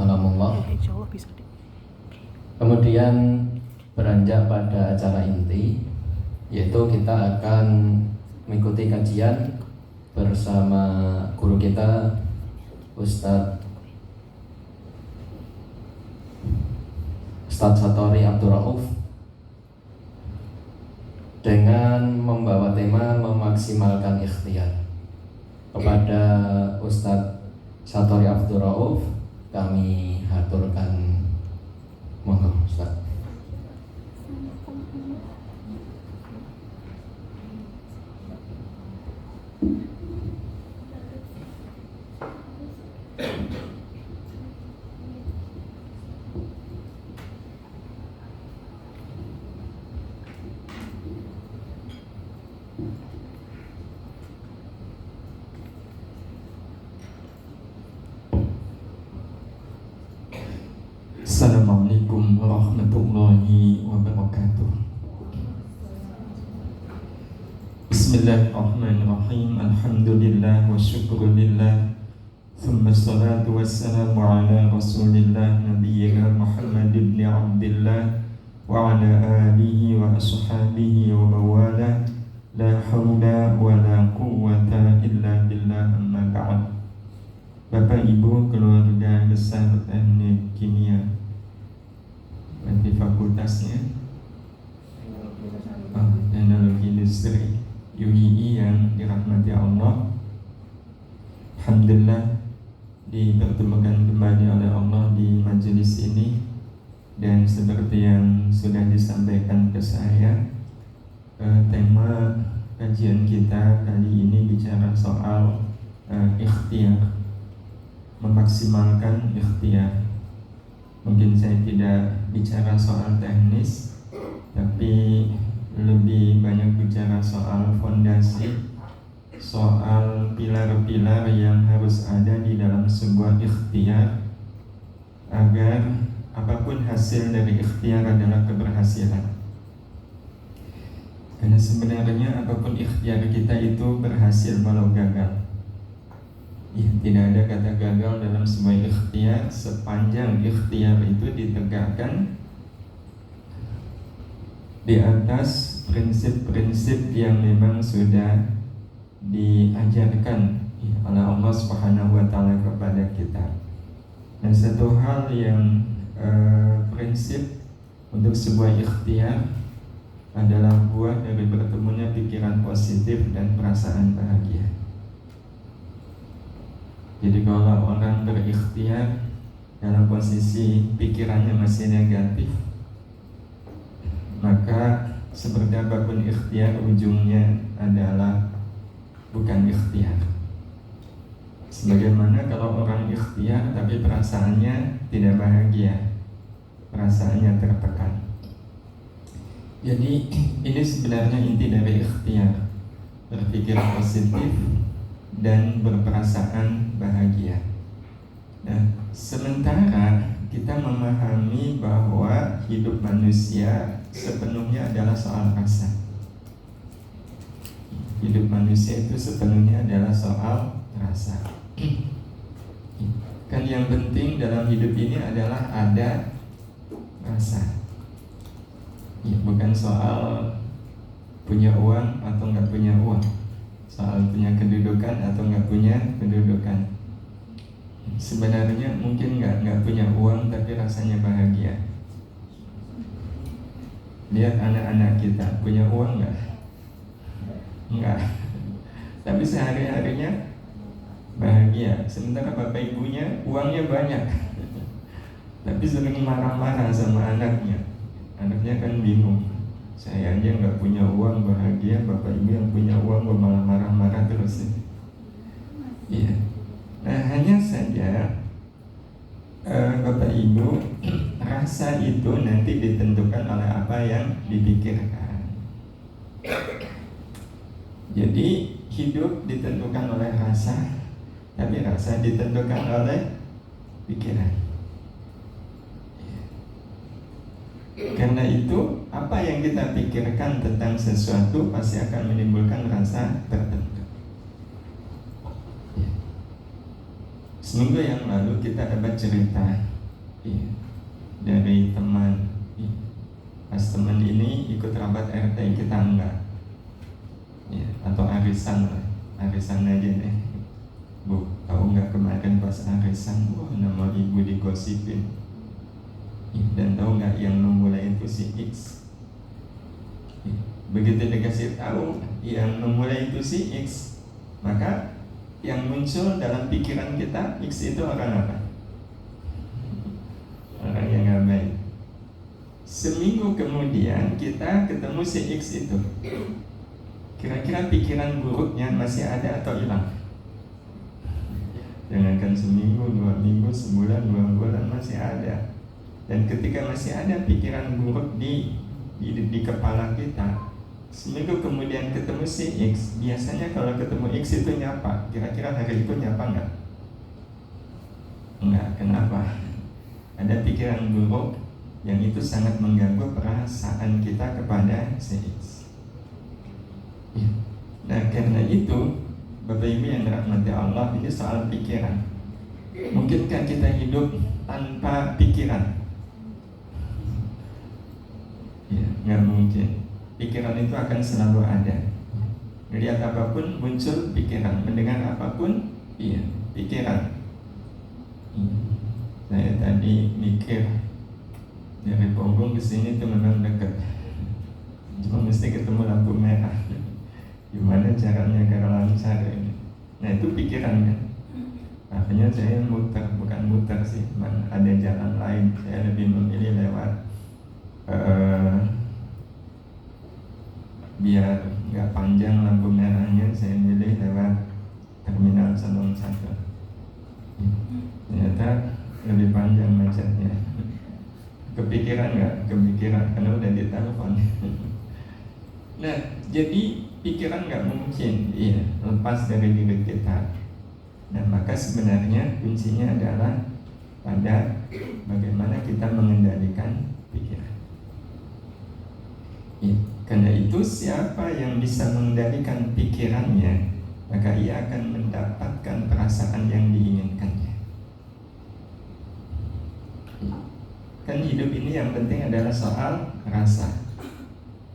kalamullah. Kemudian beranjak pada acara inti, yaitu kita akan mengikuti kajian bersama guru kita Ustadz Satori Abdul Rauf dengan membawa tema memaksimalkan ikhtiar. Kepada Ustadz Satori Abdul Rauf kami haturkan, monggo Ustadz. Assalamualaikum warahmatullahi wabarakatuh. Bismillahirrahmanirrahim. Alhamdulillah wa syukrulillah. Thumma salatu wassalamu ala rasulillah nabiyyina Muhammad ibn Abdillah wa ala alihi wa ashabihi wa mawala. La hawla wa la quwwata illa billah, amma ba'd. Bapak Ibu keluarga besar Teknik Kimia di fakultasnya Teknologi Industri UII yang dirahmati Allah, alhamdulillah dipertemukan kembali oleh Allah di majelis ini. Dan seperti yang sudah disampaikan ke saya, tema kajian kita kali ini bicara soal ikhtiar, memaksimalkan ikhtiar. Mungkin saya tidak bicara soal teknis, tapi lebih banyak bicara soal fondasi, soal pilar-pilar yang harus ada di dalam sebuah ikhtiar, agar apapun hasil dari ikhtiar adalah keberhasilan. Karena sebenarnya apapun ikhtiar kita itu berhasil walau gagal. Ya, tidak ada kata gagal dalam sebuah ikhtiar sepanjang ikhtiar itu ditegakkan di atas prinsip-prinsip yang memang sudah diajarkan oleh Allah Subhanahu wa taala kepada kita. Dan satu hal yang prinsip untuk sebuah ikhtiar adalah buah dari bertemunya pikiran positif dan perasaan bahagia. Jadi kalau orang berikhtiar dalam posisi pikirannya masih negatif, maka seperti apapun ikhtiar ujungnya adalah bukan ikhtiar. Sebagaimana kalau orang ikhtiar tapi perasaannya tidak bahagia, perasaannya tertekan. Jadi ini sebenarnya inti dari ikhtiar, berpikir positif dan berperasaan bahagia. Nah, sementara kita memahami bahwa hidup manusia sepenuhnya adalah soal rasa. Hidup manusia itu sepenuhnya adalah soal rasa. Kan yang penting dalam hidup ini adalah ada rasa. Ya, bukan soal punya uang atau nggak punya uang, soal punya kedudukan atau nggak punya kedudukan. Sebenarnya mungkin nggak punya uang tapi rasanya bahagia. Lihat anak-anak kita punya uang nggak, tapi sehari-harinya bahagia. Sementara bapak ibunya uangnya banyak, tapi sering marah-marah sama anaknya. Anaknya kan bingung, saya aja nggak punya uang bahagia, bapak ibu yang punya uang malah marah-marah terus. Iya. Nah, hanya saja bapak ibu, rasa itu nanti ditentukan oleh apa yang dipikirkan. Jadi hidup ditentukan oleh rasa, tapi rasa ditentukan oleh pikiran. Karena itu, apa yang kita pikirkan tentang sesuatu pasti akan menimbulkan rasa tertentu. Seminggu yang lalu kita dapat cerita Iya. Dari teman. Iya. Pas teman ini ikut rapat RT, kita enggak. Iya. Atau arisan lah, arisan aja deh. Bu, tahu nggak kemarin pas arisan, wah nama ibu digosipin. Dan tahu nggak yang memulai itu si X. Begitu dikasih tahu yang memulai itu si X, maka yang muncul dalam pikiran kita, X itu orang apa? Orang yang nggak baik. Seminggu kemudian kita ketemu si X itu. Kira-kira pikiran buruknya masih ada atau hilang? Jangankan seminggu, 2 minggu, sebulan, 2 bulan masih ada. Dan ketika masih ada pikiran buruk di kepala kita, seminggu kemudian ketemu si X, biasanya kalau ketemu X itu nyapa. Kira-kira hari itu nyapa nggak? Enggak, kenapa? Ada pikiran buruk yang itu sangat mengganggu perasaan kita kepada si X. Nah, karena itu Bapak Ibu yang dirahmati Allah, ini soal pikiran. Mungkinkah kita hidup tanpa pikiran? Ya, nggak mungkin. Pikiran itu akan selalu ada. Melihat apapun muncul pikiran, mendengar apapun, iya, pikiran. Saya tadi mikir dari Ponggong ke sini itu memang dekat. Cuma mesti ketemu lampu merah. Gimana caranya agar lancar ini? Nah itu pikiran kan. Akhirnya saya bukan muter sih, ada jalan lain. Saya lebih memilih lewat biar nggak panjang lampu merahnya, saya milih lewat terminal Condong 1. Ternyata lebih panjang macetnya. Kepikiran nggak? Kepikiran, karena udah ditelepon. Nah, jadi pikiran nggak mungkin lepas dari diri kita. Nah, maka sebenarnya kuncinya adalah pada bagaimana kita mengendalikan pikiran. Karena itu siapa yang bisa mengendalikan pikirannya, maka ia akan mendapatkan perasaan yang diinginkannya. Kan hidup ini yang penting adalah soal rasa.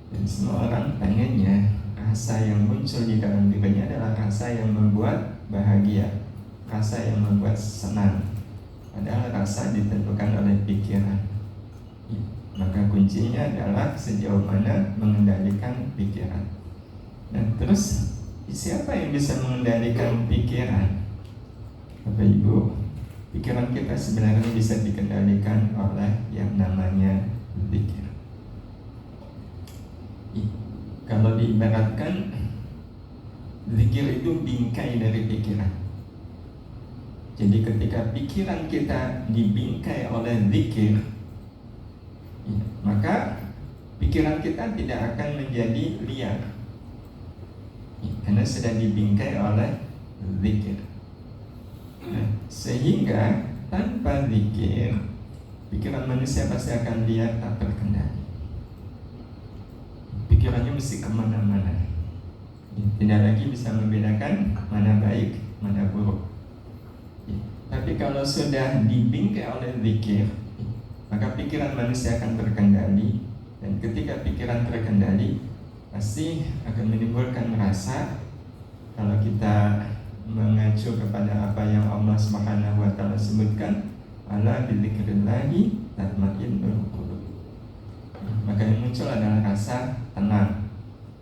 Dan semua orang pengennya rasa yang muncul di dalam dirinya adalah rasa yang membuat bahagia, rasa yang membuat senang. Padahal rasa ditentukan oleh pikiran. Maka kuncinya adalah sejauh mana mengendalikan pikiran. Dan terus siapa yang bisa mengendalikan pikiran? Bapak Ibu, pikiran kita sebenarnya bisa dikendalikan oleh yang namanya zikir. Kalau diibaratkan, zikir itu bingkai dari pikiran. Jadi ketika pikiran kita dibingkai oleh zikir, maka pikiran kita tidak akan menjadi liar, karena sudah dibingkai oleh zikir. Sehingga tanpa zikir, pikiran manusia pasti akan liar, tak terkendali. Pikirannya mesti kemana-mana, tidak lagi bisa membedakan mana baik, mana buruk. Tapi kalau sudah dibingkai oleh zikir, maka pikiran manusia akan terkendali. Dan ketika pikiran terkendali, pasti akan menimbulkan rasa. Kalau kita mengacu kepada apa yang Allah Subhanahu wa Ta'ala sebutkan, ala bidzikrillahi tatma'innul qulub. Maka yang muncul adalah rasa tenang.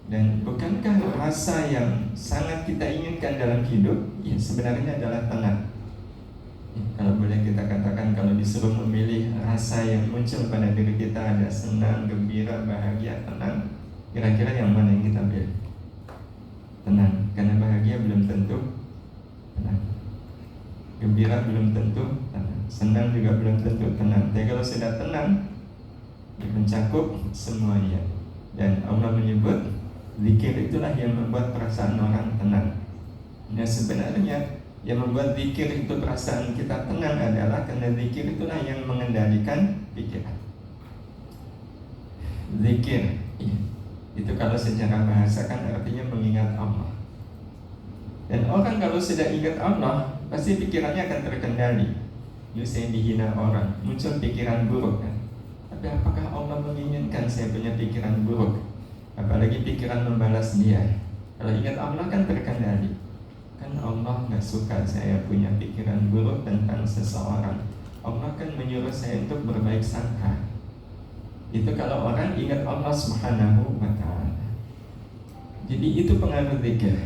Dan bukankah rasa yang sangat kita inginkan dalam hidup, ya sebenarnya adalah tenang. Kalau boleh kita katakan, kalau disuruh memilih rasa yang muncul pada diri kita, ada senang, gembira, bahagia, tenang, kira-kira yang mana yang kita pilih? Tenang, karena bahagia belum tentu tenang, gembira belum tentu tenang, senang juga belum tentu tenang. Tapi kalau sudah tenang, mencakup semuanya. Dan Allah menyebut zikir itulah yang membuat perasaan orang tenang. Nah sebenarnya yang membuat zikir itu perasaan kita tenang adalah karena zikir itulah yang mengendalikan pikiran. Zikir itu kalau secara bahasa kan artinya mengingat Allah. Dan orang kalau sudah ingat Allah, pasti pikirannya akan terkendali. Ini saya dihina orang, muncul pikiran buruk kan. Tapi apakah Allah menginginkan saya punya pikiran buruk? Apalagi pikiran membalas dia. Kalau ingat Allah kan terkendali. Kan Allah gak suka saya punya pikiran buruk tentang seseorang. Allah kan menyuruh saya untuk berbaik sangka. Itu kalau orang ingat Allah Subhanahu wa ta'ala. Jadi itu pengaruh zikir.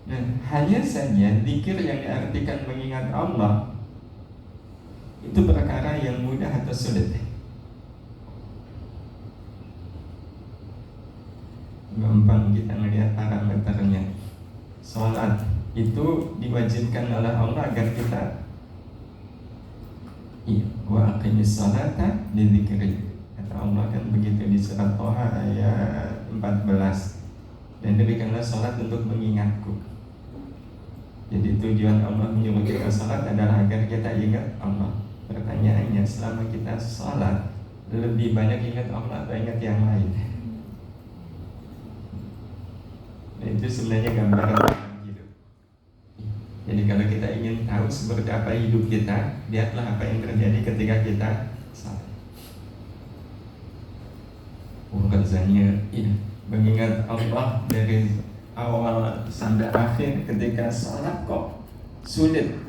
Nah, hanya saja zikir yang diartikan mengingat Allah itu perkara yang mudah atau sulit. Gampang kita melihat parameternya. Salat itu diwajibkan oleh Allah agar kita wa aqimis salata li dzikri. Kata Allah kan begitu di surat Thaha ayat 14. Dan demikianlah salat untuk mengingatku. Jadi tujuan Allah menyuruh kita salat adalah agar kita ingat Allah. Pertanyaannya, selama kita salat lebih banyak ingat Allah atau ingat yang lain? Nah, itu sebenarnya gambaran tentang hidup. Jadi kalau kita ingin tahu seperti apa hidup kita, lihatlah apa yang terjadi ketika kita salat. Rasanya mengingat Allah dari awal sampai akhir ketika salat kok sulit.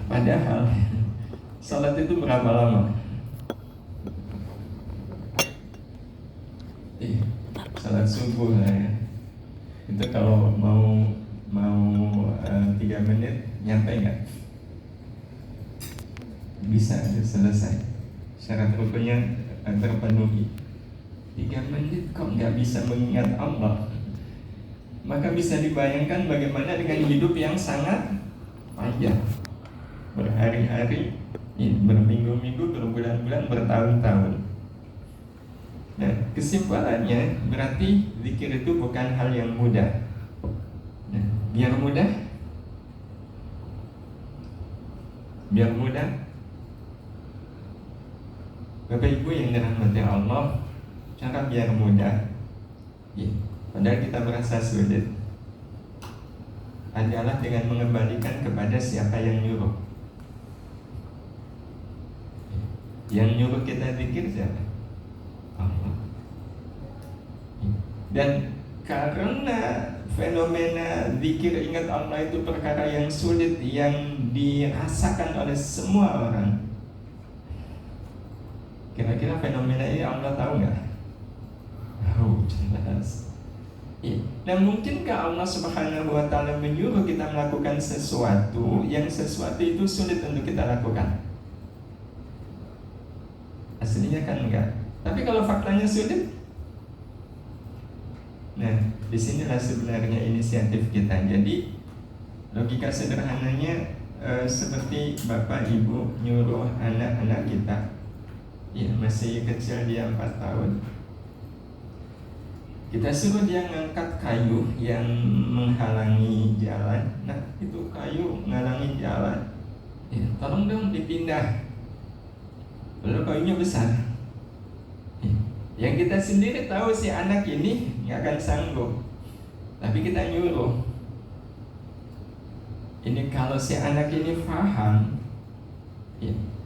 Padahal salat itu berapa lama? Salat subuh ya. Itu kalau mau 3 menit nyampe nggak? Bisa selesai. Syarat rukunnya terpenuhi. 3 menit kok nggak bisa mengingat Allah? Maka bisa dibayangkan bagaimana dengan hidup yang sangat panjang, berhari-hari, berminggu-minggu, berbulan-bulan, bertahun-tahun. Nah, kesimpulannya berarti zikir itu bukan hal yang mudah. Nah, biar mudah, Bapak Ibu yang dirahmati Allah, cara biar mudah, padahal kita merasa sulit, adalah dengan mengembalikan kepada siapa yang nyuruh. Yang nyuruh kita zikir siapa? Allah. Dan karena fenomena zikir ingat Allah itu perkara yang sulit, yang dirasakan oleh semua orang. Kira-kira fenomena ini Allah tahu nggak? Tahu, jelas. Dan mungkinkah Allah Subhanahu wa ta'ala menyuruh kita melakukan sesuatu yang sesuatu itu sulit untuk kita lakukan? Aslinya kan enggak. Tapi kalau faktanya sulit, nah disinilah sebenarnya inisiatif kita. Jadi logika sederhananya seperti bapak ibu nyuruh anak-anak kita, masih kecil, dia 4 tahun, kita suruh dia ngangkat kayu yang menghalangi jalan. Nah itu kayu menghalangi jalan, tolong dong dipindah. Lalu kayunya besar. Yang kita sendiri tahu si anak ini nggak akan sanggup, tapi kita nyuruh. Ini kalau si anak ini paham,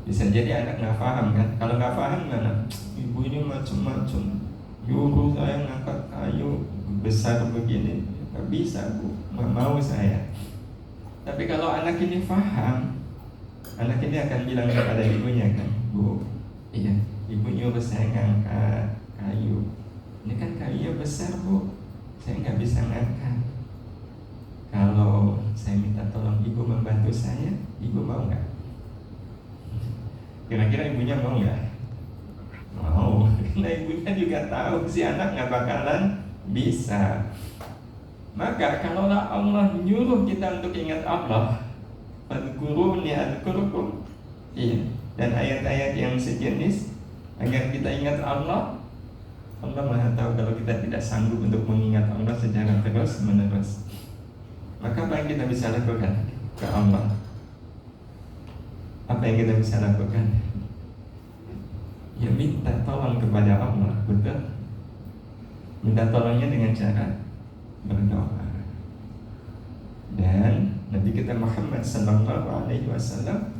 bisa jadi anak nggak paham kan? Kalau nggak paham mana? Ibu ini macam-macam, nyuruh saya ngangkat kayu besar begini, nggak bisa bu, nggak mau saya. Tapi kalau anak ini paham, anak ini akan bilang kepada ibunya kan, bu, ibu nyuruh saya ngangkat kayu. Ini kan kayunya besar bu, saya nggak bisa ngangkat. Kalau saya minta tolong ibu membantu saya, ibu mau nggak? Kira-kira ibunya mau nggak? Mau. Karena ibunya juga tahu si anak nggak bakalan bisa. Maka kalaulah Allah nyuruh kita untuk ingat Allah, fadhkuruni adzkurkum, dan ayat-ayat yang sejenis agar kita ingat Allah, Allah Maha tahu kalau kita tidak sanggup untuk mengingat Allah secara terus-menerus. Maka apa yang kita bisa lakukan ke Allah? Apa yang kita bisa lakukan? Ya minta tolong kepada Allah, betul? Minta tolongnya dengan cara berdoa. Dan Nabi kita Muhammad sallallahu alaihi wasallam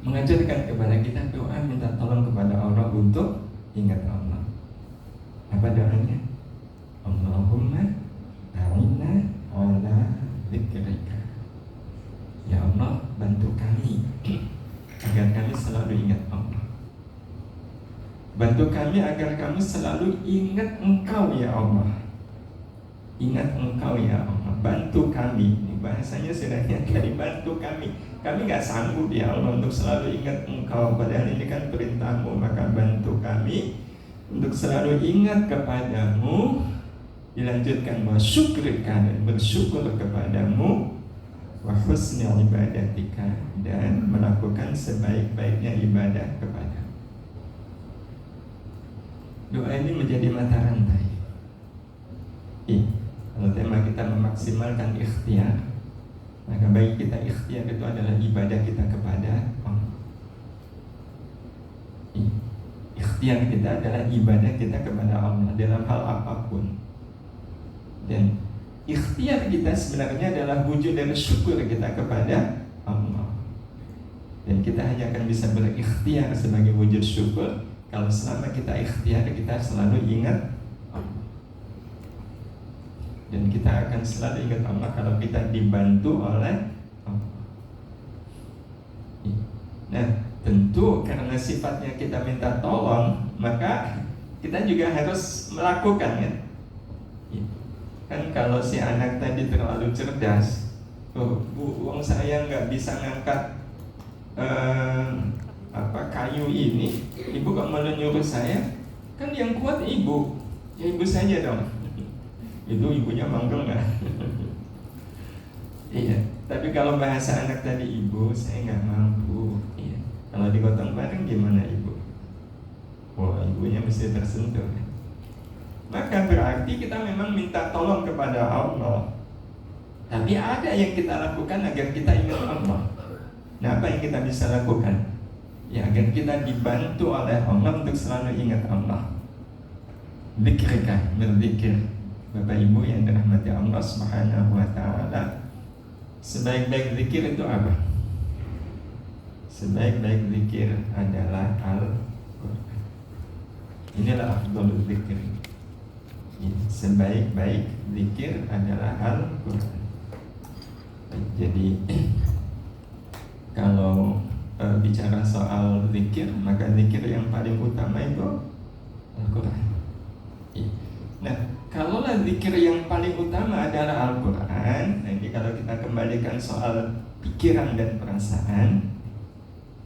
mengajarkan kepada kita doa minta tolong kepada Allah untuk ingat Allah. Apa doanya? Allahumma a'inna ala dzikrika. Ya Allah, bantu kami agar kami selalu ingat Allah. Bantu kami agar kami selalu ingat Engkau ya Allah. Ingat Engkau ya Allah. Bantu kami. Ini bahasanya sebenarnya dari bantu kami. Kami gak sanggup ya Allah untuk selalu ingat Engkau. Padahal ini kan perintah-Mu. Maka bantu kami untuk selalu ingat kepadamu. Dilanjutkan wa syukrika, dan bersyukur kepadamu, wa husni ibadatika, dan melakukan sebaik-baiknya ibadah kepadamu. Doa ini menjadi mata rantai. Kalau tema kita memaksimalkan ikhtiar, maka baik kita ikhtiar itu adalah ibadah kita kepada Allah. Ikhtiar kita adalah ibadah kita kepada Allah dalam hal apapun. Dan ikhtiar kita sebenarnya adalah wujud dari syukur kita kepada Allah. Dan kita hanya akan bisa berikhtiar sebagai wujud syukur kalau selama kita ikhtiar, kita selalu ingat Allah. Dan kita akan selalu ingat Allah kalau kita dibantu oleh Allah. Nah, tentu karena sifatnya kita minta tolong, maka kita juga harus melakukan ya. Kan kalau si anak tadi terlalu cerdas, Bu, uang saya nggak bisa ngangkat kayu ini, ibu kok malah nyuruh saya? Kan yang kuat ibu, ya ibu saja dong. Itu ibunya manggil nggak? Iya. Tapi kalau bahasa anak tadi, ibu saya nggak mampu. Iya. Kalau digotong bareng gimana ibu? Wah, ibunya mesti tersentuh. Maka berarti kita memang minta tolong kepada Allah. Tapi ada yang kita lakukan agar kita ingat Allah. Nah, apa yang kita bisa lakukan? Ya, agar kita dibantu oleh Allah untuk selalu ingat Allah. Dzikrika, berzikir. Bapak Ibu yang dirahmati Allah Subhanahu wa taala. Sebaik-baik zikir itu apa? Sebaik-baik zikir adalah Al-Qur'an. Inilah afdhalul zikir. Sebaik-baik zikir adalah Al-Quran. Jadi kalau bicara soal zikir, maka zikir yang paling utama itu Al-Quran. Nah, kalaulah zikir yang paling utama adalah Al-Quran, nanti kalau kita kembalikan soal pikiran dan perasaan,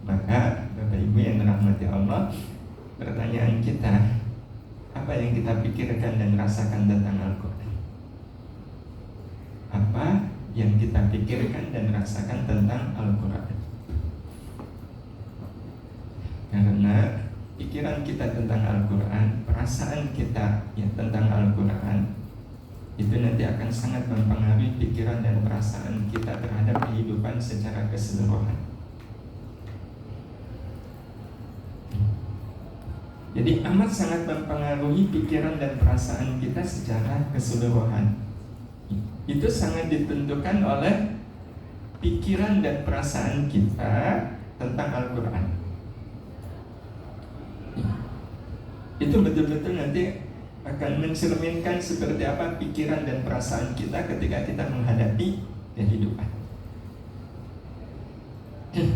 maka Bapak Ibu yang dirahmati Allah, pertanyaan kita, apa yang kita pikirkan dan rasakan tentang Al-Quran? Apa yang kita pikirkan dan rasakan tentang Al-Quran? Karena pikiran kita tentang Al-Quran, perasaan kita ya tentang Al-Quran, itu nanti akan sangat mempengaruhi pikiran dan perasaan kita terhadap kehidupan secara keseluruhan. Jadi amat sangat mempengaruhi pikiran dan perasaan kita secara keseluruhan. Itu sangat ditentukan oleh pikiran dan perasaan kita tentang Al-Quran. Itu betul-betul nanti akan mencerminkan seperti apa pikiran dan perasaan kita ketika kita menghadapi kehidupan.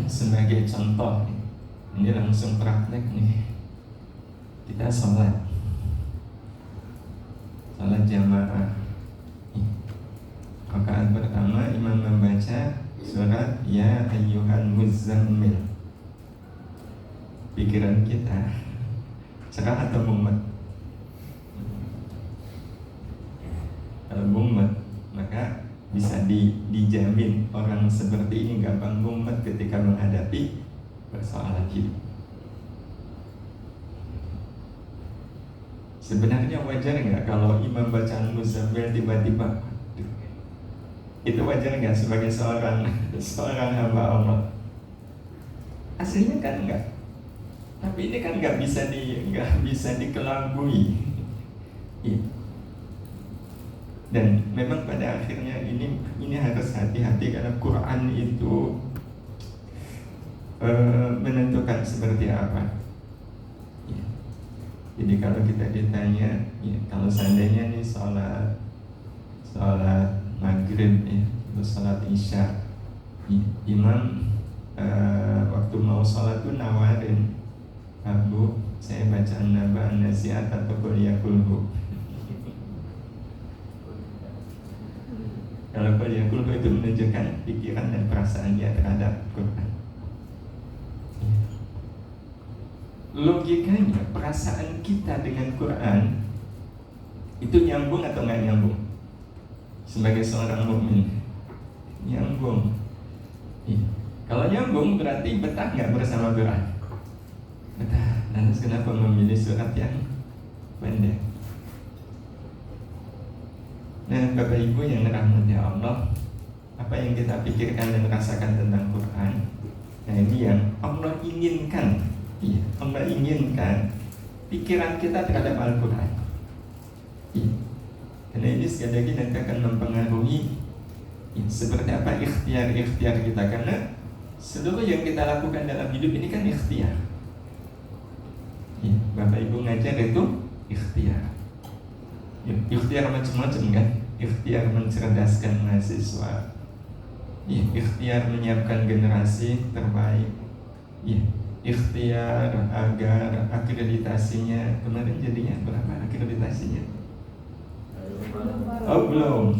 Sebagai contoh, ini langsung praktek nih. Kita sholat jamaah. Rakaat pertama imam membaca surat Ya Ayyuhan Muzzammil. Pikiran kita cerah atau mumet? Kalau mumet, maka bisa dijamin orang seperti ini gampang mumet ketika menghadapi persoalan hidup. Sebenarnya wajar nggak kalau imam bacaan Muzammil tiba-tiba? Itu wajar nggak sebagai seorang hamba Allah? Aslinya kan enggak. Tapi ini kan nggak bisa dikelabui. Dan memang pada akhirnya ini harus hati-hati karena Quran itu menentukan seperti apa. Ya. Jadi kalau kita ditanya, ya, kalau seandainya nih sholat maghrib, ya, terus sholat isya, imam waktu mau sholat tuh nawarin, Bu, saya baca an-naba an-nasiat atau qul yakulhu. Kalau qul yakulhu itu menunjukkan pikiran dan perasaan dia terhadap Quran. Logikanya perasaan kita dengan Quran itu nyambung atau nggak nyambung? Sebagai seorang mukmin nyambung. Kalau nyambung berarti betah nggak bersama Quran? Betah. Lantas kenapa memilih surat yang pendek? Nah, Bapak Ibu yang dirahmati Allah, apa yang kita pikirkan dan rasakan tentang Quran, nah ini yang Allah inginkan. Iya, Allah inginkan pikiran kita terhadap Al-Quran. Iya. Karena ini sekali lagi nanti akan mempengaruhi seperti apa ikhtiar kita. Karena seluruh yang kita lakukan dalam hidup ini kan ikhtiar. Ya, Bapak Ibu ngajar itu ikhtiar. Ya, ikhtiar macam-macam kan. Ikhtiar mencerdaskan mahasiswa. Ya, ikhtiar menyiapkan generasi terbaik. Ya, ikhtiar agar akreditasinya kemarin jadinya berapa akreditasinya? Oh belum.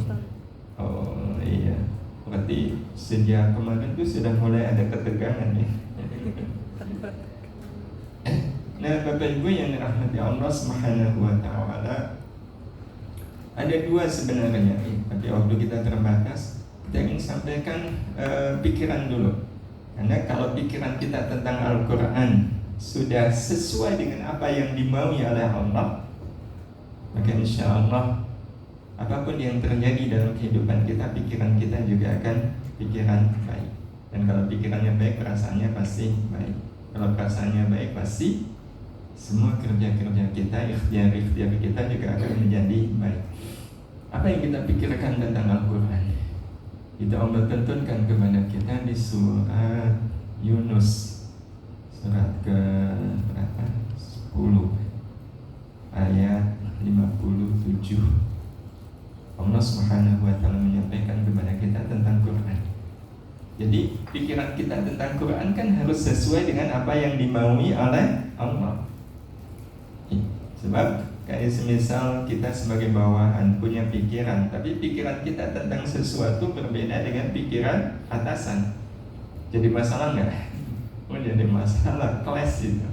Oh iya. Berarti sejak kemarin tuh sudah mulai ada ketegangan ya. Nah, Bapak Ibu yang dirahmati Allah Subhanahu wa taala, ada dua sebenarnya. Tapi waktu kita terbatas, kita ingin sampaikan pikiran dulu. Karena kalau pikiran kita tentang Al-Quran sudah sesuai dengan apa yang dimaui oleh Allah, maka insya Allah apapun yang terjadi dalam kehidupan kita, pikiran kita juga akan pikiran baik. Dan kalau pikirannya baik, perasaannya pasti baik. Kalau perasaannya baik, pasti semua kerja-kerja kita, ikhtiar-ikhtiar kita juga akan menjadi baik. Apa yang kita pikirkan tentang Al-Quran? Itu Allah tentukan kepada kita di surat Yunus, surat ke berapa? 10 ayat 57. Allah Subhanahu wa taala menyampaikan kepada kita tentang Quran. Jadi pikiran kita tentang Quran kan harus sesuai dengan apa yang dimaui oleh Allah. Sebab kayak semisal kita sebagai bawahan punya pikiran, tapi pikiran kita tentang sesuatu berbeda dengan pikiran atasan. Jadi masalah nggak? Oh, jadi masalah kelas itu.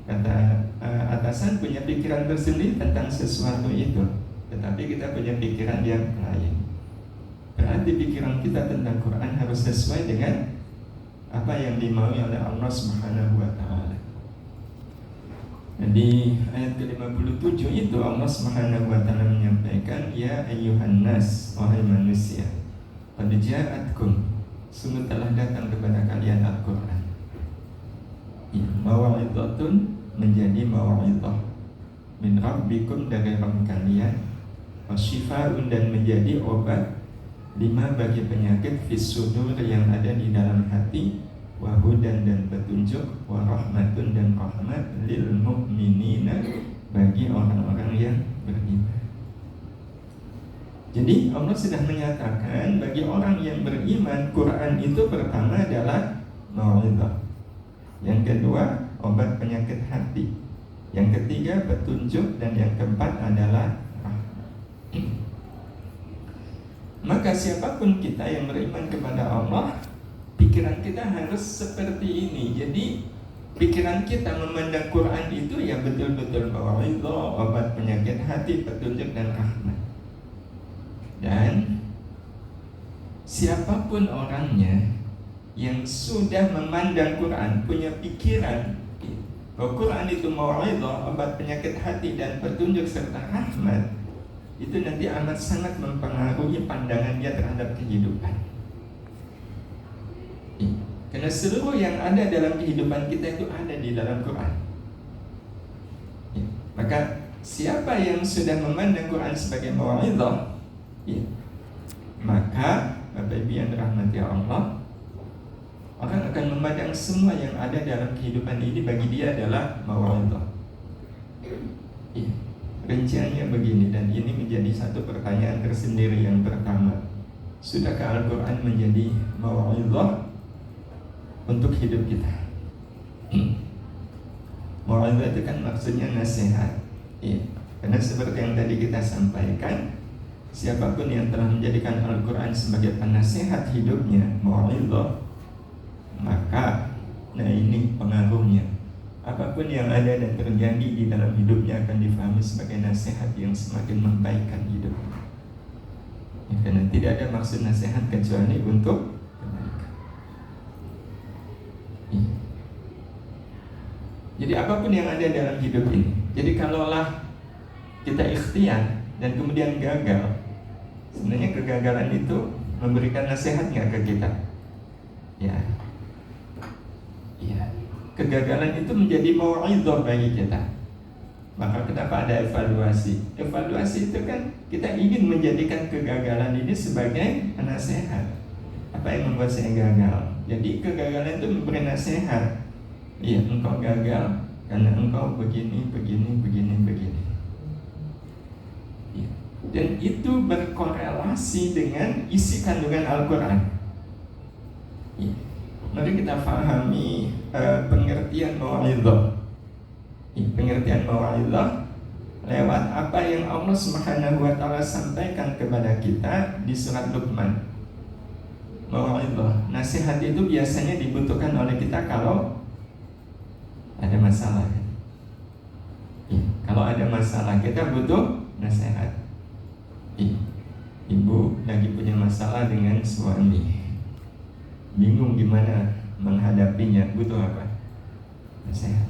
Kata atasan punya pikiran tersendiri tentang sesuatu itu, tetapi kita punya pikiran yang lain. Berarti pikiran kita tentang Quran harus sesuai dengan apa yang dimaui oleh Allah Subhanahu wa taala. Di ayat ke-57 itu Allah Subhanahu wa taala menyampaikan, ya ayyuhan nas, wahai manusia, qad ja'atkum, sungguh telah datang kepada kalian Al-Qur'an. Mawa'idhatun, menjadi mawa'idhah min rabbikum, dari Rabb kalian, wasyifaa'un, dan menjadi obat, lima, bagi penyakit, fis sudur, yang ada di dalam hati, wahudan, dan petunjuk, warahmatun, dan rahmat, lil mu'minina, bagi orang-orang yang beriman. Jadi Allah sudah menyatakan bagi orang yang beriman, Quran itu pertama adalah mau'izah, yang kedua obat penyakit hati, yang ketiga petunjuk, dan yang keempat adalah rahmat. Maka siapapun kita yang beriman kepada Allah, pikiran kita harus seperti ini. Jadi pikiran kita memandang Quran itu ya betul-betul mau'izah, obat penyakit hati, petunjuk, dan rahmat. Dan siapapun orangnya yang sudah memandang Quran, punya pikiran bahwa Quran itu mau'izah, obat penyakit hati, dan petunjuk serta rahmat, itu nanti amat sangat mempengaruhi pandangan dia terhadap kehidupan. Karena seluruh yang ada dalam kehidupan kita itu ada di dalam Quran. Maka siapa yang sudah memandang Quran sebagai mau'izah, ya, maka Bapak Ibu yang dirahmati Allah, orang akan memandang semua yang ada dalam kehidupan ini bagi dia adalah mau'izah. Ya, rinciannya begini, dan ini menjadi satu pertanyaan tersendiri. Yang pertama, sudahkah Al-Quran menjadi mau'izah untuk hidup kita? Mau'izah itu kan maksudnya nasihat. Ya, karena seperti yang tadi kita sampaikan, siapapun yang telah menjadikan Al-Quran sebagai penasehat hidupnya, mau'izah, maka nah ini pengaruhnya. Apapun yang ada dan terjadi di dalam hidupnya akan difahami sebagai nasihat yang semakin membaikkan hidupnya. Ya, karena tidak ada maksud nasihat kecuali untuk kebaikan. Ya. Jadi apapun yang ada dalam hidup ini, jadi kalaulah kita ikhtiar dan kemudian gagal, sebenarnya kegagalan itu memberikan nasihat nggak ke kita? Ya, ya. Kegagalan itu menjadi mau'izah bagi kita. Maka kenapa ada evaluasi? Evaluasi itu kan kita ingin menjadikan kegagalan ini sebagai nasihat. Apa yang membuat saya gagal? Jadi kegagalan itu memberi nasihat. Iya, engkau gagal karena engkau begini. Ya. Dan itu berkorelasi dengan isi kandungan Al-Quran. Ya. Mari kita pahami pengertian mau'izah. Pengertian mau'izah lewat apa yang Allah Subhanahu wa Ta'ala sampaikan kepada kita di surat Luqman. Mau'izah, nasihat itu biasanya dibutuhkan oleh kita kalau ada masalah. Ya, kalau ada masalah kita butuh nasihat. Ibu lagi punya masalah dengan suami, bingung gimana menghadapinya, butuh apa? Nasihat.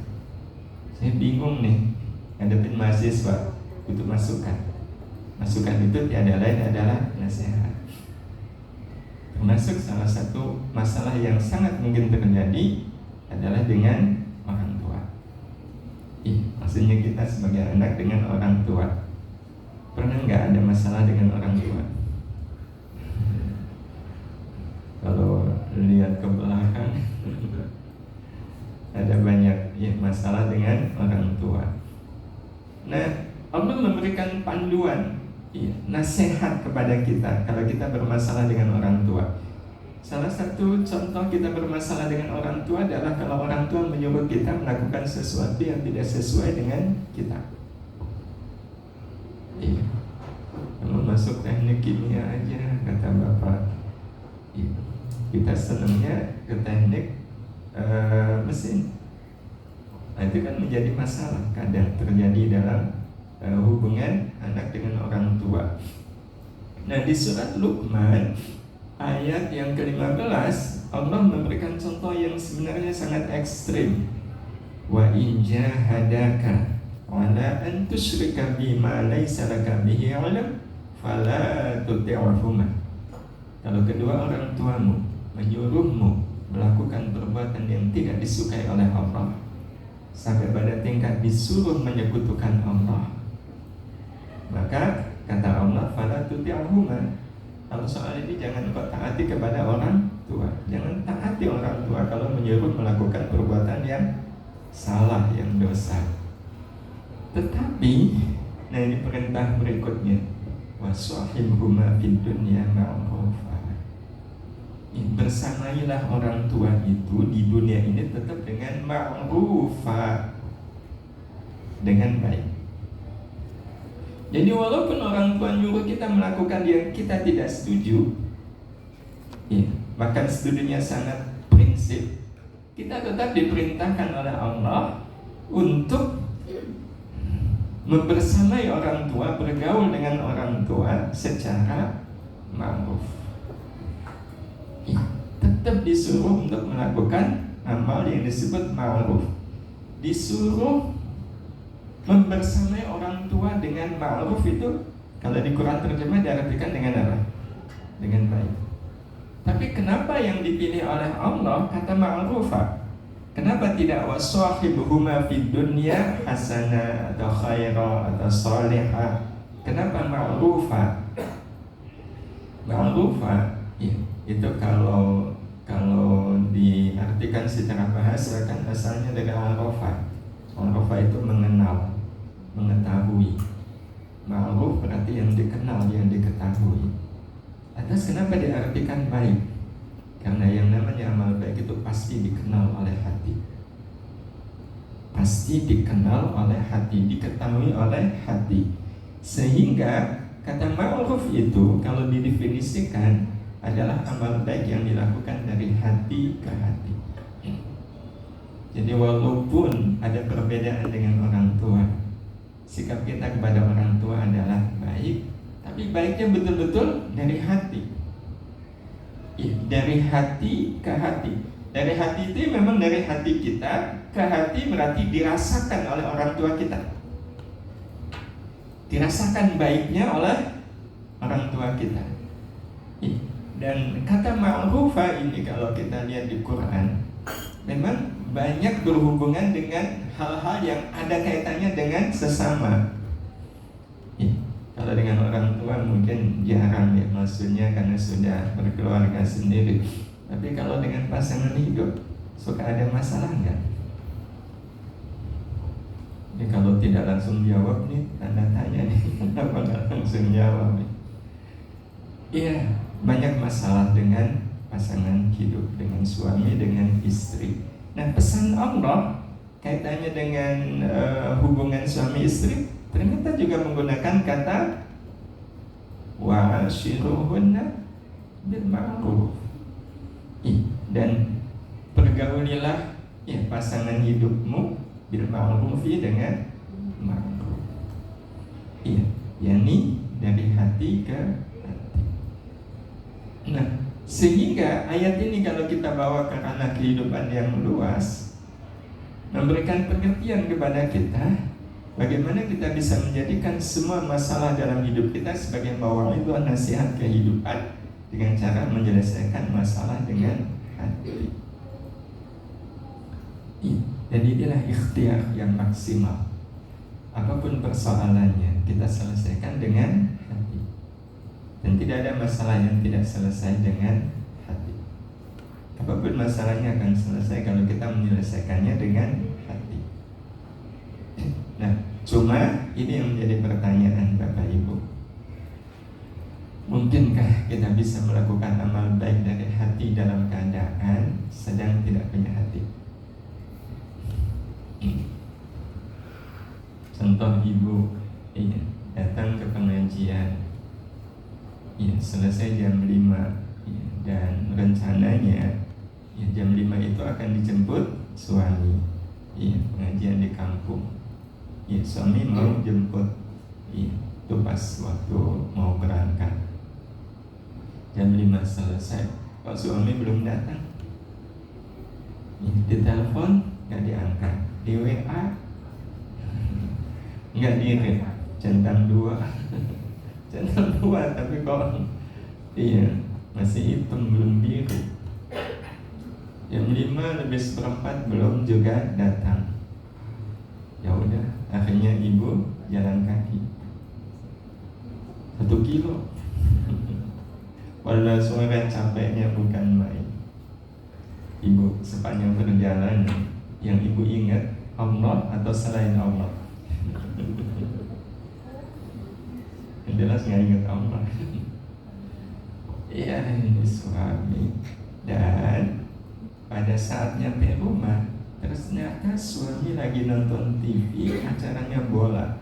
Saya bingung nih ngadepin mahasiswa, butuh masukan. Masukan itu tiada lain adalah nasihat. Termasuk salah satu masalah yang sangat mungkin terjadi adalah dengan orang tua. Maksudnya kita sebagai anak dengan orang tua. Pernah nggak ada masalah dengan orang tua? Kalau lihat ke belakang ada banyak masalah dengan orang tua. Nah, Allah memberikan panduan, nasihat kepada kita kalau kita bermasalah dengan orang tua. Salah satu contoh kita bermasalah dengan orang tua adalah kalau orang tua menyuruh kita melakukan sesuatu yang tidak sesuai dengan kita. Kamu masuk teknik kimia aja, kata bapak. Kita senangnya ke teknik mesin. Nah, itu kan menjadi masalah kadang terjadi dalam hubungan anak dengan orang tua. Nah, di surat Luqman ayat yang ke-15 Allah memberikan contoh yang sebenarnya sangat ekstrim. Wa in jahadaka ala an tusyrika bima laysa laka bihi 'ilm fala tuti'huma. Kalau kedua orang tuamu menyuruhmu melakukan perbuatan yang tidak disukai oleh Allah, sampai pada tingkat disuruh menyekutukan Allah, maka kata Allah, fala tuti'huma. Kalau soal ini jangan kau taati kepada orang tua. Jangan taati orang tua kalau menyuruh melakukan perbuatan yang salah, yang dosa. Tetapi, nah ini perintah berikutnya, wasahibhuma fid dunya ma'rufa. Bersamailah orang tua itu di dunia ini tetap dengan ma'rufa, dengan baik. Jadi walaupun orang tua nyuruh kita melakukan yang kita tidak setuju, bahkan studinya sangat prinsip, kita tetap diperintahkan oleh Allah untuk membersamai orang tua, bergaul dengan orang tua secara ma'ruf. Tetap disuruh untuk melakukan amal yang disebut ma'ruf. Disuruh membersamai orang tua dengan ma'ruf itu kalau di Quran terjemah diartikan dengan apa? Dengan baik. Tapi kenapa yang dipilih oleh Allah kata ma'rufah? Kenapa tidak wasahibuhuma fid dunya hasanah atau khairah atau salihah? Kenapa ma'rufa? Ma'rufa ya, itu kalau diartikan secara bahasa kan asalnya dari arafa. Arafa itu mengenal, mengetahui. Ma'ruf berarti yang dikenal, yang diketahui. Atas kenapa diartikan baik? Karena yang namanya amal baik itu pasti dikenal oleh hati. Pasti dikenal oleh hati, diketahui oleh hati. Sehingga kata ma'ruf itu kalau didefinisikan adalah amal baik yang dilakukan dari hati ke hati. Jadi walaupun ada perbedaan dengan orang tua, sikap kita kepada orang tua adalah baik, tapi baiknya betul-betul dari hati. Ya, dari hati ke hati. Dari hati itu memang dari hati kita ke hati, berarti dirasakan oleh orang tua kita. Dirasakan baiknya oleh orang tua kita. Ya. Dan kata ma'rufa ini kalau kita lihat di Quran, memang banyak berhubungan dengan hal-hal yang ada kaitannya dengan sesama. Ya. Kalau dengan orang tua mungkin jarang ya, maksudnya karena sudah berkeluarga sendiri. Tapi kalau dengan pasangan hidup, suka ada masalah nggak? Ya, kalau tidak langsung jawab nih, tanda tanya nih, kenapa nggak langsung jawab nih? Iya, banyak masalah dengan pasangan hidup, dengan suami, dengan istri. Nah, pesan Allah kaitannya dengan hubungan suami istri ternyata juga menggunakan kata wa'ashiruhunna bil ma'ruf. Dan pergaulilah ya pasangan hidupmu bil ma'ruf dengan ma'ruf. Iya, yakni dari hati ke hati. Nah, sehingga ayat ini kalau kita bawa ke ranah kehidupan yang luas, memberikan pengertian kepada kita bagaimana kita bisa menjadikan semua masalah dalam hidup kita sebagai mau'izah, nasihat kehidupan, dengan cara menyelesaikan masalah dengan hati. Dan inilah ikhtiar yang maksimal. Apapun persoalannya kita selesaikan dengan hati. Dan tidak ada masalah yang tidak selesai dengan hati. Apapun masalahnya akan selesai kalau kita menyelesaikannya dengan hati. Nah, cuma ini yang menjadi pertanyaan Bapak Ibu. Mungkinkah kita bisa melakukan amal baik dari hati dalam keadaan sedang tidak punya hati? Contoh ibu datang ke pengajian, selesai jam 5, dan rencananya jam 5 itu akan dijemput suami, pengajian di kampung. Suami mau jemput, itu pas waktu mau berangkat. Jam 5 selesai, kok suami belum datang? Ditelepon nggak diangkat, di WA nggak diirit, centang 2 centang 2, tapi kok masih hitam, belum biru. Jam 5 lebih seperempat belum juga datang. Ya udah, akhirnya ibu jalan kaki 1 kilo. Walau suara capeknya bukan main. Ibu sepanjang perjalanan yang ibu ingat Allah atau selain Allah? Jelas nggak ingat Allah. Iya, ini suami. Dan pada saat nyampe rumah, ternyata suami lagi nonton TV, acaranya bola.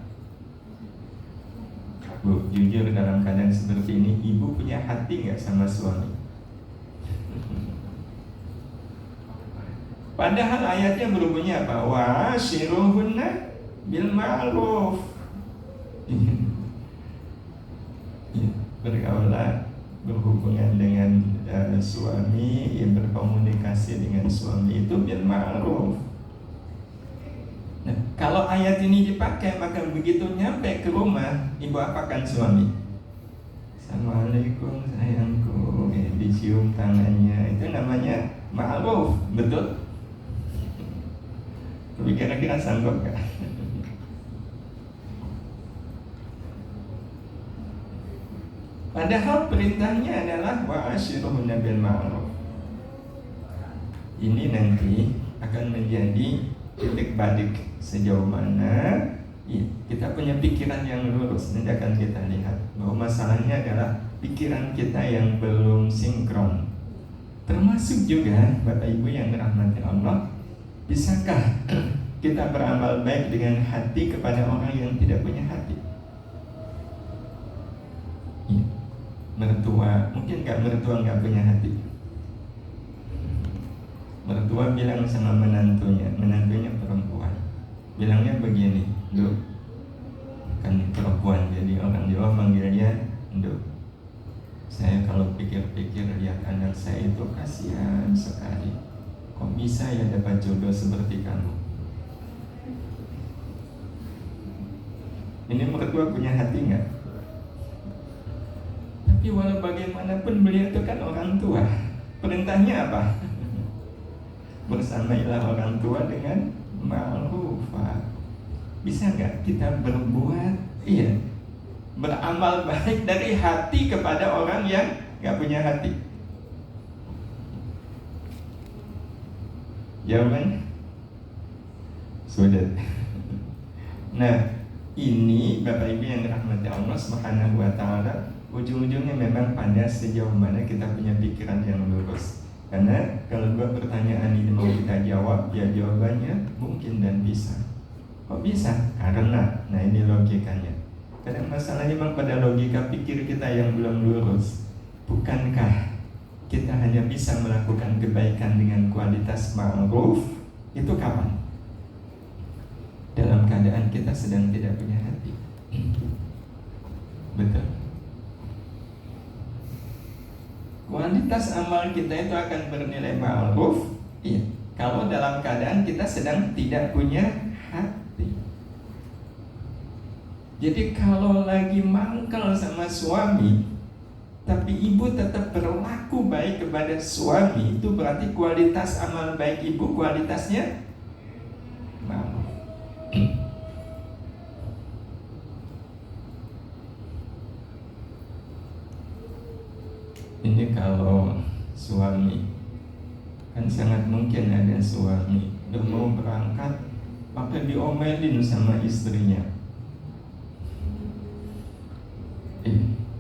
Bu, jujur dalam keadaan seperti ini, ibu punya hati nggak sama suami? Padahal ayatnya berbunyi apa? Wa'ashiruhunna bil ma'ruf. Bergaulah, berhubungan dengan suami, berkomunikasi dengan suami itu bil ma'ruf. Nah, kalau ayat ini dipakai, maka begitu nyampe ke rumah, ibu apakan suami? Assalamualaikum sayangku, dicium tangannya, itu namanya ma'ruf, betul? Tapi kira-kira sanggup gak? Padahal perintahnya adalah wa'ashiruhunna bil ma'ruf. Ini nanti akan menjadi titik balik sejauh mana kita punya pikiran yang lurus. Nanti akan kita lihat bahwa masalahnya adalah pikiran kita yang belum sinkron. Termasuk juga Bapak Ibu yang dirahmati Allah, bisakah kita beramal baik dengan hati kepada orang yang tidak punya hati? Mertua, mungkin mertua nggak punya hati. Mertua bilang sama menantunya perempuan, bilangnya begini, Nduk, kan perempuan jadi orang Jawa manggilnya Nduk. Saya kalau pikir-pikir lihat anak saya itu kasihan sekali. Kok bisa ya dapat jodoh seperti kamu? Ini mertua punya hati nggak? Tapi walau bagaimanapun beliau itu kan orang tua. Perintahnya apa? Bersamailah orang tua dengan ma'rufah. Bisa nggak kita beramal baik dari hati kepada orang yang nggak punya hati? Jawabannya sudah. Nah, ini Bapak Ibu yang dirahmati Allah Subhanahu wa taala, ujung-ujungnya memang pada sejauh mana kita punya pikiran yang lurus. Karena kalau dua pertanyaan ini mau kita jawab, ya jawabannya mungkin dan bisa. Kok bisa? Karena, nah ini logikanya. Kadang masalahnya memang pada logika pikir kita yang belum lurus. Bukankah kita hanya bisa melakukan kebaikan dengan kualitas ma'ruf? Itu kapan? Dalam keadaan kita sedang tidak punya hati. Betul. Kualitas amal kita itu akan bernilai ma'ruf, kalau dalam keadaan kita sedang tidak punya hati. Jadi kalau lagi mangkal sama suami, tapi ibu tetap berlaku baik kepada suami, itu berarti kualitas amal baik ibu kualitasnya ma'ruf. Ini kalau suami, kan sangat mungkin ada suami udah mau berangkat maka diomelin sama istrinya.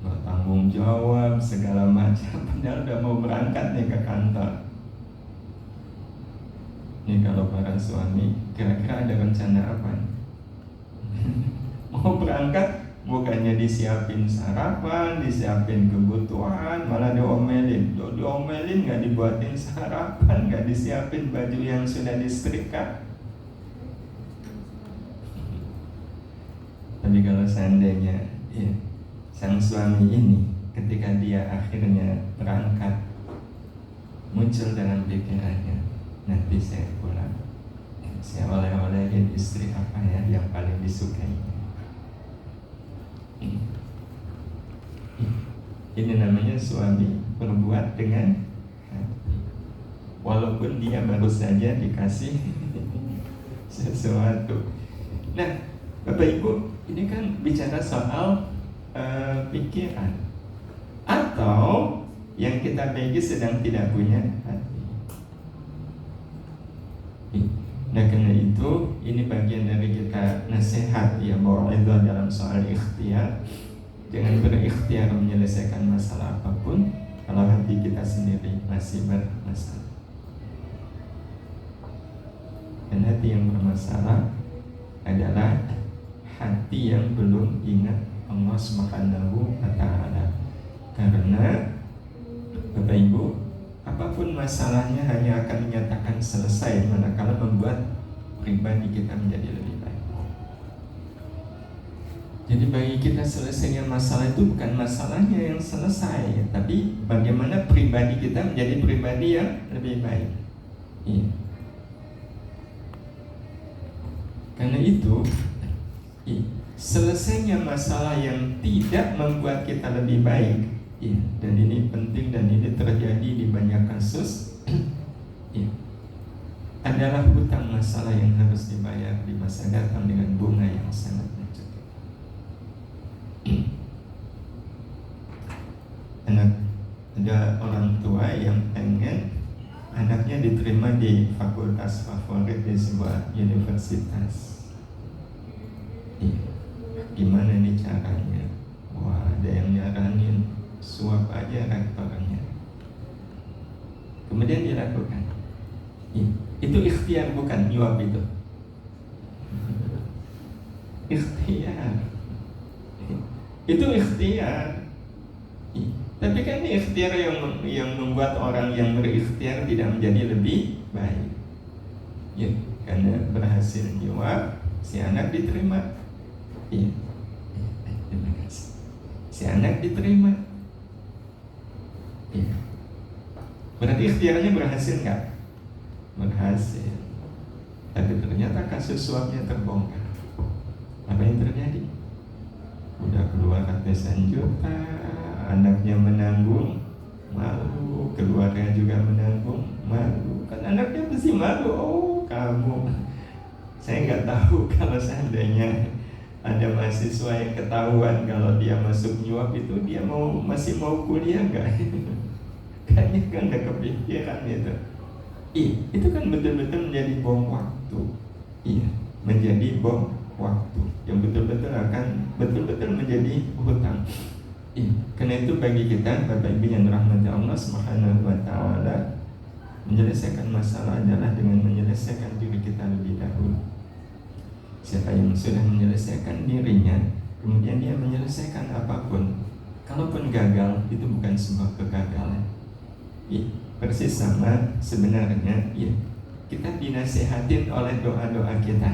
Bertanggung jawab segala macam, padahal udah mau berangkat nih ke kantor. Ini kalau para suami, kira-kira ada rencana apa? Mau berangkat, bukannya disiapin sarapan, disiapin kebutuhan, malah diomelin. Diomelin nggak dibuatin sarapan, nggak disiapin baju yang sudah disetrika. Tapi kalau seandainya sang suami ini ketika dia akhirnya berangkat, muncul dalam pikirannya, nanti saya pulang, saya oleh-olehin istri apa ya yang paling disukai. Ini namanya suami berbuat dengan hati, walaupun dia baru saja dikasih sesuatu. Nah, Bapak Ibu, ini kan bicara soal pikiran, atau yang kita bagi sedang tidak punya hati. Nah, karena itu ini bagian dari kita nasihat ya, bahwa itu dalam soal ikhtiar. Jangan berikhtiar menyelesaikan masalah apapun kalau hati kita sendiri masih bermasalah. Dan hati yang bermasalah adalah hati yang belum ingat Allah Subhanahu wa ta'ala. Karena Bapak Ibu, apapun masalahnya hanya akan menyatakan selesai manakala membuat pribadi kita menjadi lebih baik. Jadi bagi kita selesainya masalah itu bukan masalahnya yang selesai, tapi bagaimana pribadi kita menjadi pribadi yang lebih baik. Karena itu selesainya masalah yang tidak membuat kita lebih baik, dan ini penting dan ini terjadi di banyak kasus, adalah hutang masalah yang harus dibayar di masa datang dengan bunga yang sangat mencukupi. Ada orang tua yang pengen anaknya diterima di fakultas favorit di sebuah universitas. Gimana nih caranya? Wah, ada yang nyaranin suap aja rektornya. Kemudian dilakukan. Itu ikhtiar, bukan nyuap itu. Ikhtiar. Itu ikhtiar. Tapi kan ini ikhtiar yang membuat orang yang berikhtiar tidak menjadi lebih baik. Ya, karena berhasil nyuap, si anak diterima. Iya. Terima kasih. Si anak diterima. Iya. Berarti ikhtiarnya berhasil nggak? Berhasil. Tapi ternyata kasus suapnya terbongkar. Apa yang terjadi? Udah keluar ratusan juta, anaknya menanggung, malu, keluarga juga menanggung, malu. Kan anaknya pasti malu. Oh, kamu. Saya nggak tahu kalau seandainya ada mahasiswa yang ketahuan kalau dia masuk nyuap itu, dia masih mau kuliah nggak? Kayaknya kan nggak kepikiran itu. Itu kan betul-betul menjadi bom waktu. Iya, menjadi bom waktu yang betul-betul akan betul-betul menjadi hutang. Karena itu bagi kita, Bapak Ibu yang dirahmati Allah Subhanahu wa Ta'ala, menyelesaikan masalah adalah dengan menyelesaikan diri kita lebih dahulu. Siapa yang sudah menyelesaikan dirinya, kemudian dia menyelesaikan apapun, kalaupun gagal, itu bukan sebuah kegagalan. Persis sama sebenarnya, kita dinasihatin oleh doa-doa kita.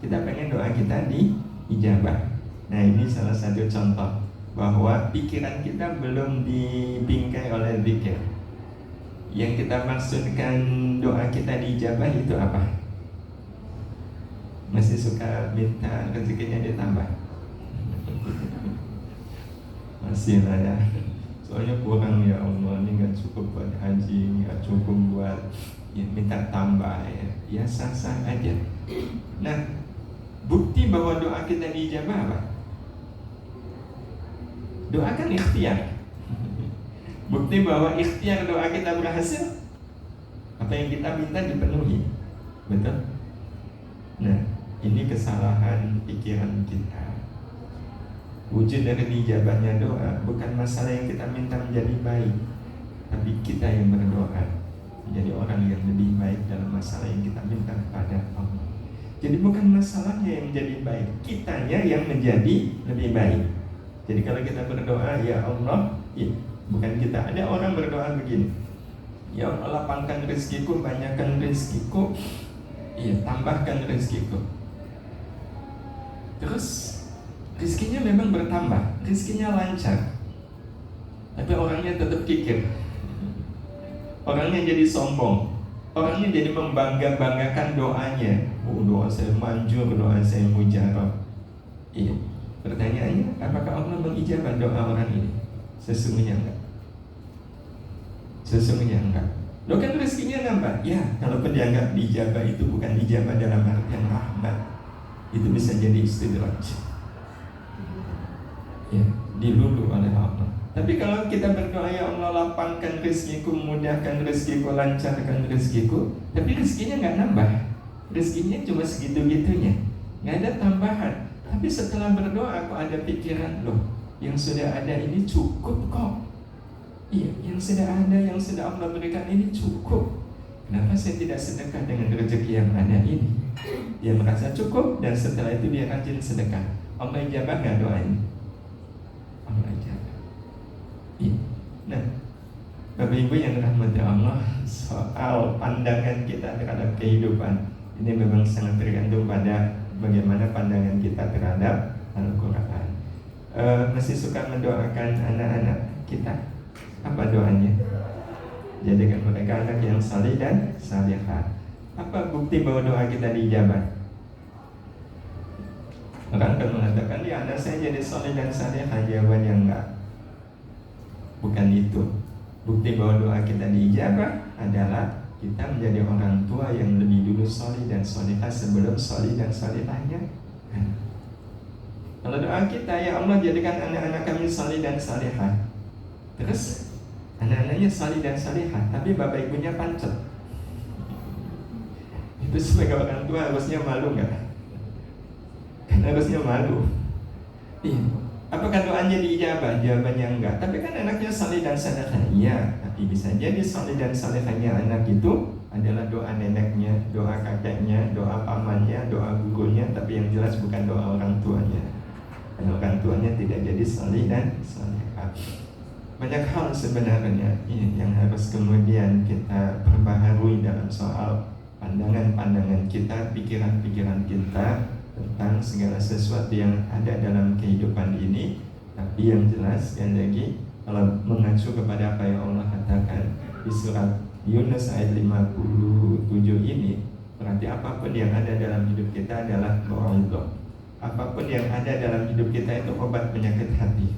Kita pengen doa kita diijabah. Nah, ini salah satu contoh bahwa pikiran kita belum dibingkai oleh zikir. Yang kita maksudkan doa kita diijabah itu apa? Masih suka minta rezekinya ditambah? Masih lah ya. Soalnya kurang ya Allah, ini gak cukup buat haji, gak cukup buat minta tambah ya. Ya sah-sah aja. Nah, bukti bahwa doa kita diijabah apa? Doa kan ikhtiar. Bukti bahwa ikhtiar doa kita berhasil, apa yang kita minta dipenuhi. Betul? Nah, ini kesalahan pikiran kita. Wujud dari dijabahnya doa bukan masalah yang kita minta menjadi baik, tapi kita yang berdoa menjadi orang yang lebih baik dalam masalah yang kita minta kepada Allah. Jadi bukan masalahnya yang menjadi baik, kitanya yang menjadi lebih baik. Jadi kalau kita berdoa, ya Allah, bukan kita. Ada orang berdoa begini, ya Allah, lapangkan rezekiku, banyakkan rezekiku, tambahkan rezekiku. Terus rezekinya memang bertambah, rezekinya lancar, tapi orangnya tetap kikir. Orangnya jadi sombong, orangnya jadi membangga-banggakan doanya. Doa saya manjur, doa saya mujarab. Pertanyaannya, apakah Allah mengijabah doa orang ini? Sesungguhnya enggak. Sesungguhnya enggak. Loh kan rezekinya nambah. Ya, kalaupun dianggap dijabah itu bukan dijabah dalam artian rahmat, itu bisa jadi istidraj. Dilulu oleh Allah. Tapi kalau kita berdoa, ya Allah, lapangkan rezekiku, mudahkan rezekiku, lancarkan rezekiku, tapi rezekinya nggak nambah, rezekinya cuma segitu-gitunya, nggak ada tambahan. Tapi setelah berdoa, kok ada pikiran, loh, yang sudah ada ini cukup kok. Yang sudah ada, yang sudah Allah berikan ini cukup. Kenapa saya tidak sedekah dengan rezeki yang ada ini? Dia merasa cukup, dan setelah itu dia rajin sedekah. Allah ijabah nggak doa ini? Allah ijabah. Nah, Bapak Ibu yang dirahmati Allah, soal pandangan kita terhadap kehidupan ini memang sangat tergantung pada bagaimana pandangan kita terhadap Al-Quran. Masih suka mendoakan anak-anak kita. Apa doanya? Jadikan mereka anak yang saleh dan salihah. Apa bukti bahwa doa kita diijabah? Orang akan mengatakan, ya anak saya jadi saleh dan salihah. Jawabannya enggak. Bukan itu. Bukti bahwa doa kita diijabah adalah kita menjadi orang tua yang lebih solih dan solihah sebelum solih dan solihahnya. Kalau doa kita, ya Allah jadikan anak-anak kami solih dan solihah, terus anak-anaknya solih dan solihah, tapi bapak ibunya pancet, itu sebagai orang tua harusnya malu nggak? Kan harusnya malu. Iya. Apakah doanya diijabah? Jawabannya enggak. Tapi kan anaknya solih dan solihah. Iya, tapi bisa jadi solih dan solihahnya anak itu adalah doa neneknya, doa kakeknya, doa pamannya, doa gurunya, tapi yang jelas bukan doa orang tuanya. Dan orang tuanya tidak jadi solih dan solihah. Banyak hal sebenarnya yang harus kemudian kita perbaharui dalam soal pandangan-pandangan kita, pikiran-pikiran kita tentang segala sesuatu yang ada dalam kehidupan ini. Tapi yang jelas, sekali lagi, kalau mengacu kepada apa yang Allah katakan di surat Yunus ayat 57 ini, berarti apapun yang ada dalam hidup kita adalah mau'idhah. Apapun yang ada dalam hidup kita itu obat penyakit hati.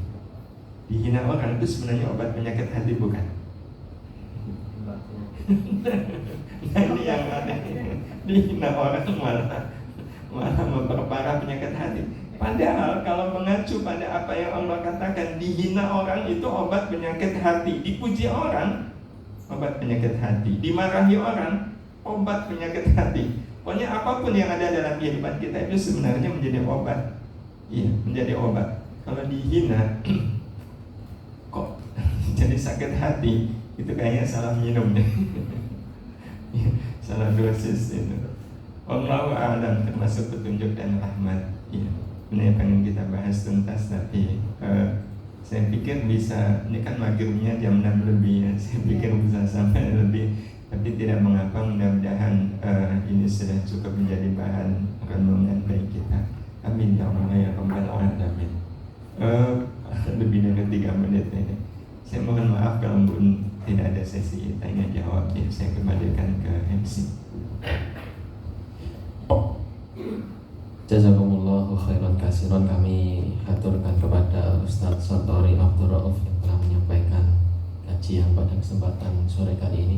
Dihina orang itu sebenarnya obat penyakit hati, bukan? Nah, ini yang ada. Dihina orang malah memperparah penyakit hati. Padahal kalau mengacu pada apa yang Allah katakan, dihina orang itu obat penyakit hati, dipuji orang obat penyakit hati, dimarahi orang obat penyakit hati. Pokoknya apapun yang ada dalam kehidupan kita itu sebenarnya menjadi obat. Iya, menjadi obat. Kalau dihina kok jadi sakit hati, itu kayaknya salah minum deh. Salah dosis itu. Wallahu a'lam, termasuk petunjuk dan rahmat. Iya, ini yang pengen kita bahas tuntas, tapi saya pikir bisa, ini kan maghrimnya jam 6 lebih ya. Saya pikir bisa sampai lebih, tapi tidak mengapa, mudah-mudahan ini sudah cukup menjadi bahan renungan bagi kita. Amin ya Allah ya Rabbal alamin. Lebih dari 3 menit ini. Saya mohon maaf kalau tidak ada sesi tanya jawab ya. Saya kembalikan ke MC. Jazakumullahu khairan katsiran. Kami haturkan kepada Ustadz Satori Abdul Rauf yang telah menyampaikan kajian pada kesempatan sore kali ini.